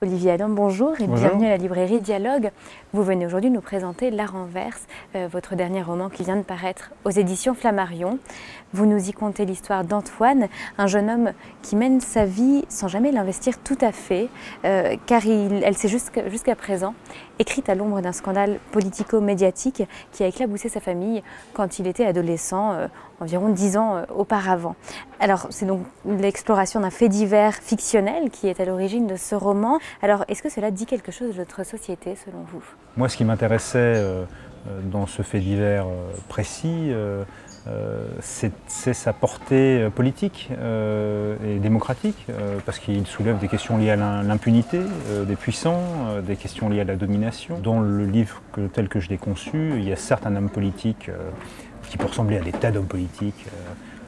Olivier Adam, bonjour et Bonjour. bienvenue à la librairie Dialogue. Vous venez aujourd'hui nous présenter La Renverse, votre dernier roman qui vient de paraître aux éditions Flammarion. Vous nous y contez l'histoire d'Antoine, un jeune homme qui mène sa vie sans jamais l'investir tout à fait, car elle s'est jusqu'à présent écrite à l'ombre d'un scandale politico-médiatique qui a éclaboussé sa famille quand il était adolescent, environ 10 ans auparavant. Alors c'est donc l'exploration d'un fait divers fictionnel qui est à l'origine de ce roman. Alors est-ce que cela dit quelque chose de notre société selon vous? Moi, ce qui m'intéressait dans ce fait divers précis, c'est sa portée politique et démocratique, parce qu'il soulève des questions liées à l'impunité des puissants, des questions liées à la domination. Dans le livre tel que je l'ai conçu, il y a certes un homme politique qui peut ressembler à des tas d'hommes politiques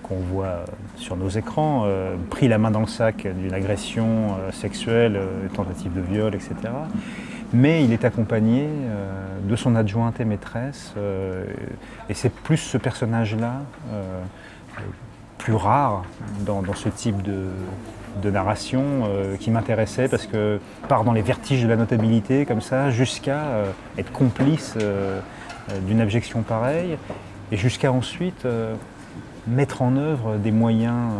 qu'on voit sur nos écrans, pris la main dans le sac d'une agression sexuelle, tentative de viol, etc. Mais il est accompagné de son adjointe et maîtresse, et c'est plus ce personnage-là, plus rare dans ce type de narration, qui m'intéressait, parce que part dans les vertiges de la notabilité, comme ça, jusqu'à être complice d'une abjection pareille, et jusqu'à ensuite mettre en œuvre des moyens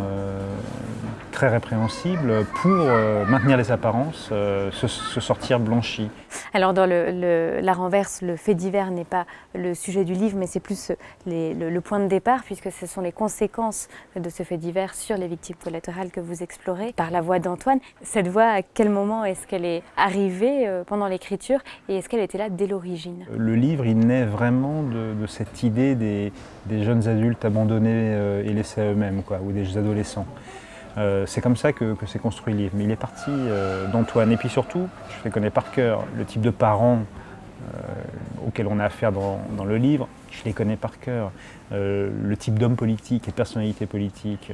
très répréhensibles pour maintenir les apparences, se sortir blanchi. Alors dans La Renverse, le fait divers n'est pas le sujet du livre, mais c'est plus le point de départ, puisque ce sont les conséquences de ce fait divers sur les victimes collatérales que vous explorez par la voix d'Antoine. Cette voix, à quel moment est-ce qu'elle est arrivée pendant l'écriture, et est-ce qu'elle était là dès l'origine? Le livre, il naît vraiment de cette idée des jeunes adultes abandonnés et laissés à eux-mêmes, ou des adolescents. C'est comme ça que s'est construit le livre. Mais il est parti d'Antoine. Et puis surtout, je les connais par cœur, le type de parents auxquels on a affaire dans le livre, je les connais par cœur. Le type d'hommes politiques et de personnalités politiques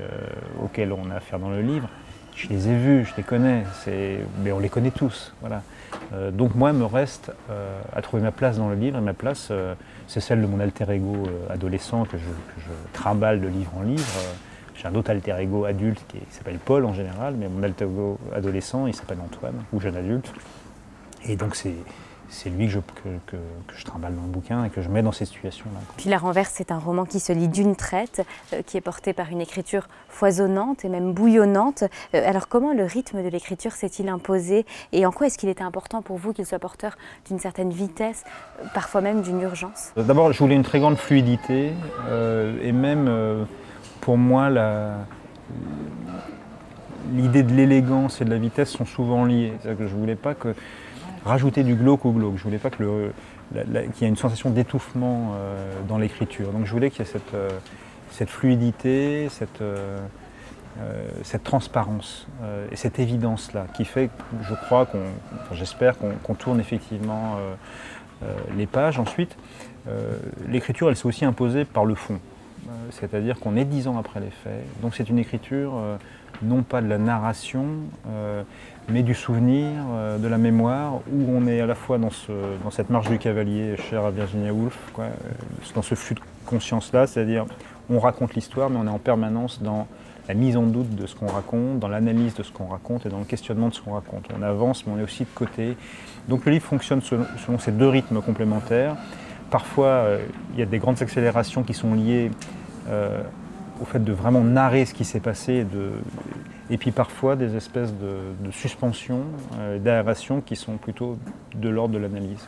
auxquels on a affaire dans le livre, je les ai vus, je les connais, mais on les connaît tous. Voilà. Donc moi, il me reste à trouver ma place dans le livre, et ma place, c'est celle de mon alter ego adolescent que je trimballe de livre en livre. J'ai un autre alter ego adulte qui s'appelle Paul en général, mais mon alter ego adolescent, il s'appelle Antoine, ou jeune adulte. Et donc c'est lui que je trimballe dans le bouquin et que je mets dans ces situations-là. Puis La Renverse, c'est un roman qui se lit d'une traite, qui est porté par une écriture foisonnante et même bouillonnante. Alors comment le rythme de l'écriture s'est-il imposé, et en quoi est-ce qu'il était important pour vous qu'il soit porteur d'une certaine vitesse, parfois même d'une urgence? D'abord, je voulais une très grande fluidité, et même pour moi, l'idée de l'élégance et de la vitesse sont souvent liées. C'est-à-dire que je ne voulais pas rajouter du glauque au glauque. Je ne voulais pas qu'il y ait une sensation d'étouffement dans l'écriture. Donc je voulais qu'il y ait cette fluidité, cette transparence et cette évidence-là qui fait, je crois, j'espère qu'on tourne effectivement les pages. Ensuite, l'écriture, elle s'est aussi imposée par le fond. C'est-à-dire qu'on est 10 ans après les faits, donc c'est une écriture non pas de la narration, mais du souvenir, de la mémoire, où on est à la fois dans cette marche du cavalier chère à Virginia Woolf, dans ce flux de conscience-là, c'est-à-dire on raconte l'histoire, mais on est en permanence dans la mise en doute de ce qu'on raconte, dans l'analyse de ce qu'on raconte et dans le questionnement de ce qu'on raconte. On avance, mais on est aussi de côté. Donc le livre fonctionne selon ces deux rythmes complémentaires. Parfois, il y a des grandes accélérations qui sont liées au fait de vraiment narrer ce qui s'est passé, et puis parfois des espèces de suspensions, d'aération qui sont plutôt de l'ordre de l'analyse.